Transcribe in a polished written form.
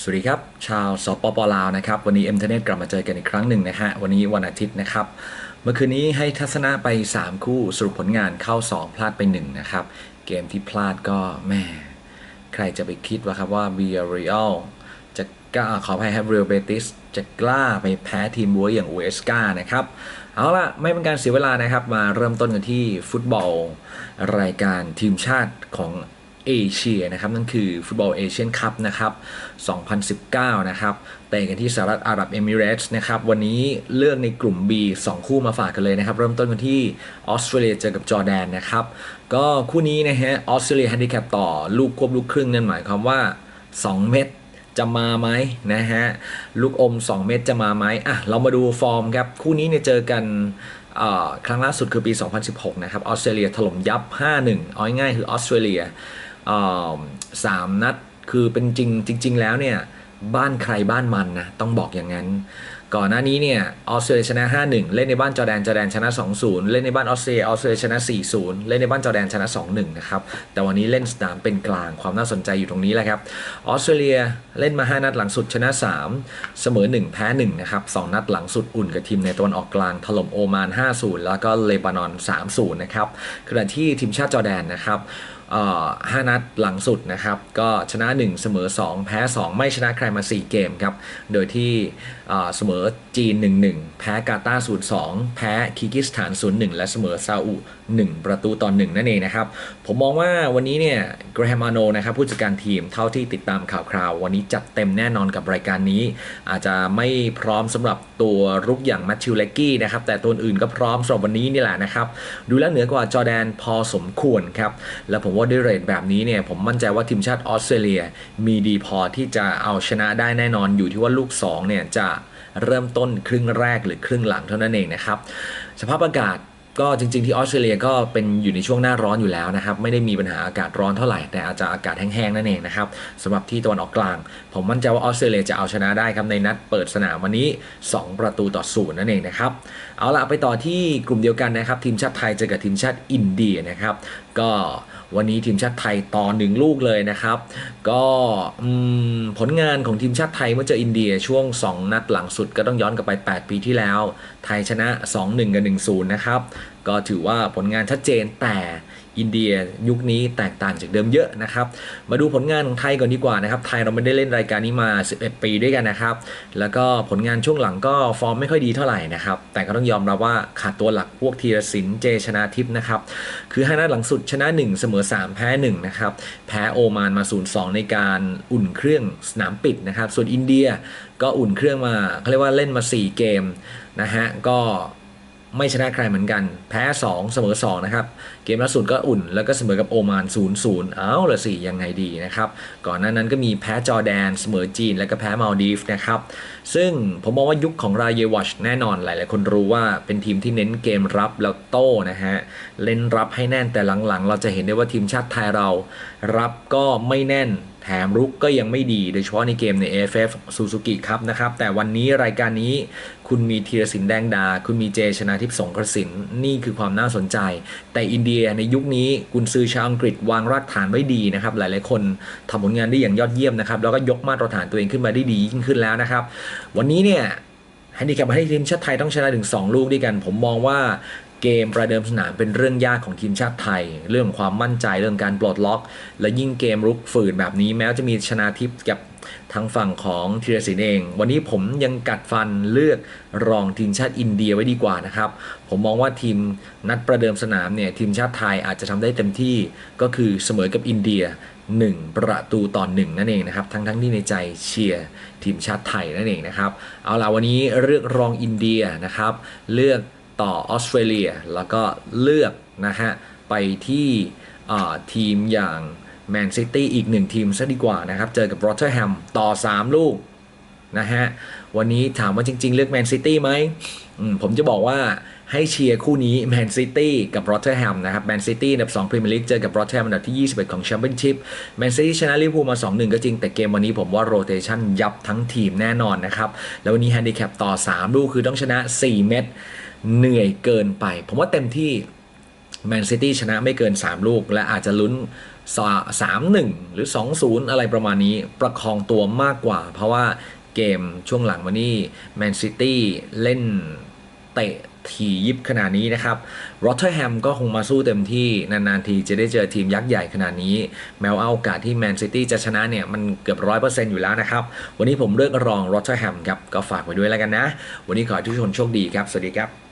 วัสดีครับชาวสปปลาวนะครับวันนี้เอ็มเทอร์เน็ตกลับมาเจอกันอีกครั้งหนึ่งนะฮะวันนี้วันอาทิตย์นะครับเมื่อคืนนี้ให้ทัศนะไป3คู่สรุปผลงานเข้า2พลาดไป1นะครับเกมที่พลาดก็แม่ใครจะไปคิดว่าครับว่าเบียร์เรียลจะกล้าขออภัยครับเรียลเบติสจะกล้าไปแพ้ทีมบัวอย่างอูเอสกานะครับเอาล่ะไม่เป็นการเสียเวลานะครับมาเริ่มต้นกันที่ฟุตบอลรายการทีมชาติของเอเชียนะครับนั่นคือฟุตบอลเอเชียนคัพนะครับ2019นะครับเตะกันที่สหรัฐอาหรับเอมิเรตส์นะครับวันนี้เลือกในกลุ่ม B 2 คู่มาฝากกันเลยนะครับเริ่มต้นกันที่ออสเตรเลียเจอกับจอร์แดนนะครับก็คู่นี้นะฮะออสเตรเลียแฮนดิแคปต่อลูกควบลูกครึ่งนั่นหมายความว่า2 เม็ดจะมาไหมนะฮะลูกอม2 เม็ดจะมาไหมอ่ะเรามาดูฟอร์มครับคู่นี้เนี่ยเจอกันครั้งล่าสุดคือปี2016นะครับออสเตรเลียถล่มยับ5-1เอาง่ายๆคือออสเตรเลีย3 นัดคือเป็นจริงแล้วเนี่ยบ้านใครบ้านมันนะต้องบอกอย่างนั้นก่อนหน้านี้เนี่ยออสเตรเลียชนะ5-1เล่นในบ้านจอร์แดนชนะ2-0เล่นในบ้านออสเตรเลียชนะ4-0เล่นในบ้านจอร์แดนชนะ2-1นะครับแต่วันนี้เล่นสนามเป็นกลางความน่าสนใจอยู่ตรงนี้แหละครับออสเตรเลียเล่นมา5นัดหลังสุดชนะ3เสมอ1แพ้1นะครับ2นัดหลังสุดอุ่นกับทีมในตะวันออกกลางถล่มโอมาน5-0แล้วก็เลบานอน3-0นะครับขณะที่ทีมชาติจอร์แดนนะครับ5 นัดหลังสุดนะครับก็ชนะ1เสมอ2แพ้2ไม่ชนะใครมา4 เกมครับโดยที่เสมอจีน1-1แพ้กาตาร์0-2แพ้คีร์กิสถาน0-1และเสมอซาอุ1-1นั่นเองนะครับผมมองว่าวันนี้เนี่ยเกรแฮมอาโนนะครับผู้จัดการทีมเท่าที่ติดตามข่าวคราววันนี้จัดเต็มแน่นอนกับรายการนี้อาจจะไม่พร้อมสำหรับตัวรุกอย่างแมทธิวเลกกี้นะครับแต่ตัวอื่นก็พร้อมสำหรับวันนี้นี่แหละนะครับดูแล้วเหนือกว่าจอร์แดนพอสมควรครับและผมว่าด้วยเรทแบบนี้เนี่ยผมมั่นใจว่าทีมชาติออสเตรเลียมีดีพอที่จะเอาชนะได้แน่นอนอยู่ที่ว่าลูก2เนี่ยจะเริ่มต้นครึ่งแรกหรือครึ่งหลังเท่านั้นเองนะครับสภาพอากาศก็จริงๆที่ออสเตรเลียก็เป็นอยู่ในช่วงหน้าร้อนอยู่แล้วนะครับไม่ได้มีปัญหาอากาศร้อนเท่าไหร่แต่อาจจะอากาศแห้งๆนั่นเองนะครับสำหรับที่ตะวันออกกลางผมมั่นใจว่าออสเตรเลียจะเอาชนะได้ครับในนัดเปิดสนามวันนี้2-0นั่นเองนะครับเอาล่ะไปต่อที่กลุ่มเดียวกันนะครับทีมชาติไทยเจอกับทีมชาติอินเดียนะครับก็วันนี้ทีมชาติไทยต่อ1 ลูกเลยนะครับก็ผลงานของทีมชาติไทยเมื่อเจออินเดียช่วง2 นัดหลังสุดก็ต้องย้อนกลับไป8 ปีที่แล้วไทยชนะ2-1กับ1-0นะครับก็ถือว่าผลงานชัดเจนแต่อินเดียยุคนี้แตกต่างจากเดิมเยอะนะครับมาดูผลงานของไทยก่อนดีกว่านะครับไทยเราไม่ได้เล่นรายการนี้มา11 ปีด้วยกันนะครับแล้วก็ผลงานช่วงหลังก็ฟอร์มไม่ค่อยดีเท่าไหร่นะครับแต่ก็ต้องยอมรับว่าขาดตัวหลักพวกธีรศิลป์เจชนาทิพย์นะครับคือ5 นัดหลังสุดชนะ1เสมอ3แพ้1นะครับแพ้โอมานมา0-2ในการอุ่นเครื่องสนามปิดนะครับส่วนอินเดียก็อุ่นเครื่องมาเขาเรียกว่าเล่นมา4 เกมนะฮะก็ไม่ชนะใครเหมือนกันแพ้2เสมอ2นะครับเกมล่าสุดก็อุ่นแล้วก็เสมอกับโอมาน0-0เอาละสิยังไงดีนะครับก่อนหน้านั้นก็มีแพ้จอร์แดนเสมอจีนแล้วก็แพ้มาลดีฟนะครับซึ่งผมมองว่ายุคของรายเยวัชแน่นอนหลายๆคนรู้ว่าเป็นทีมที่เน้นเกมรับแล้วโต้นะฮะเล่นรับให้แน่นแต่หลังๆเราจะเห็นได้ว่าทีมชาติไทยเรารับก็ไม่แน่นแถมรุกก็ยังไม่ดีโดยเฉพาะในเกมใน AFF Suzuki ครับนะครับแต่วันนี้รายการนี้คุณมีธีรศิลป์แดงดาคุณมีเจชนาทิพย์สงกระสินนี่คือความน่าสนใจแต่อินเดียในยุคนี้กุนซือชาวอังกฤษวางรากฐานไว้ดีนะครับหลายๆคนทำผลงานได้อย่างยอดเยี่ยมนะครับแล้วก็ยกมาตรฐานตัวเองขึ้นมาได้ดียิ่งขึ้นแล้วนะครับวันนี้เนี่ยแฮนดิแคปให้ทีมชาติไทยต้องชนะถึง2 ลูกด้วยกันผมมองว่าเกมประเดิมสนามเป็นเรื่องยากของทีมชาติไทยเรื่องความมั่นใจเรื่องการปลดล็อกและยิ่งเกมรุกฝืนแบบนี้แม้จะมีชนาทิพย์กับทางฝั่งของธีรศิลป์เองวันนี้ผมยังกัดฟันเลือกรองทีมชาติอินเดียไว้ดีกว่านะครับผมมองว่าทีมนัดประเดิมสนามเนี่ยทีมชาติไทยอาจจะทำได้เต็มที่ก็คือเสมอกับอินเดีย1-1นั่นเองนะครับทั้งที่ในใจเชียร์ทีมชาติไทยนั่นเองนะครับเอาล่ะวันนี้เลือกรองอินเดียนะครับเลือกต่อออสเตรเลียแล้วก็เลือกนะฮะไปที่ทีมอย่างแมนซิตี้อีก1 ทีมซะดีกว่านะครับเจอกับรอตเตอร์แฮมต่อ3 ลูกนะฮะวันนี้ถามว่าจริงๆเลือกแมนซิตี้ไหมผมจะบอกว่าให้เชียร์คู่นี้แมนซิตี้กับรอตเตอร์แฮมนะครับแมนซิตี้อันดับ2พรีเมียร์ลีกเจอกับรอตเตอร์แฮมอันดับที่21ของแชมเปี้ยนชิพแมนซิตี้ชนะลิเวอร์พูลมา2-1ก็จริงแต่เกมวันนี้ผมว่าโรเตชันยับทั้งทีมแน่นอนนะครับแล้ววันนี้แฮนดิแคปต่อ3 ลูกคือต้องชนะ4 เม็ดเหนื่อยเกินไปผมว่าเต็มที่แมนซิตี้ชนะไม่เกิน3 ลูกและอาจจะลุ้น 3-1 หรือ 2-0 อะไรประมาณนี้ประคองตัวมากกว่าเพราะว่าเกมช่วงหลังมานี่แมนซิตี้เล่นเตะถี่ยิบขนาดนี้นะครับรอตเทอร์แฮมก็คงมาสู้เต็มที่นานๆทีจะได้เจอทีมยักษ์ใหญ่ขนาดนี้แม้ว่าโอกาสที่แมนซิตี้จะชนะเนี่ยมันเกือบ100%อยู่แล้วนะครับวันนี้ผมเลือกรองรอตเทอร์แฮมครับก็ฝากไว้ด้วยแล้วกันนะวันนี้ขอให้ทุกคนโชคดีครับสวัสดีครับ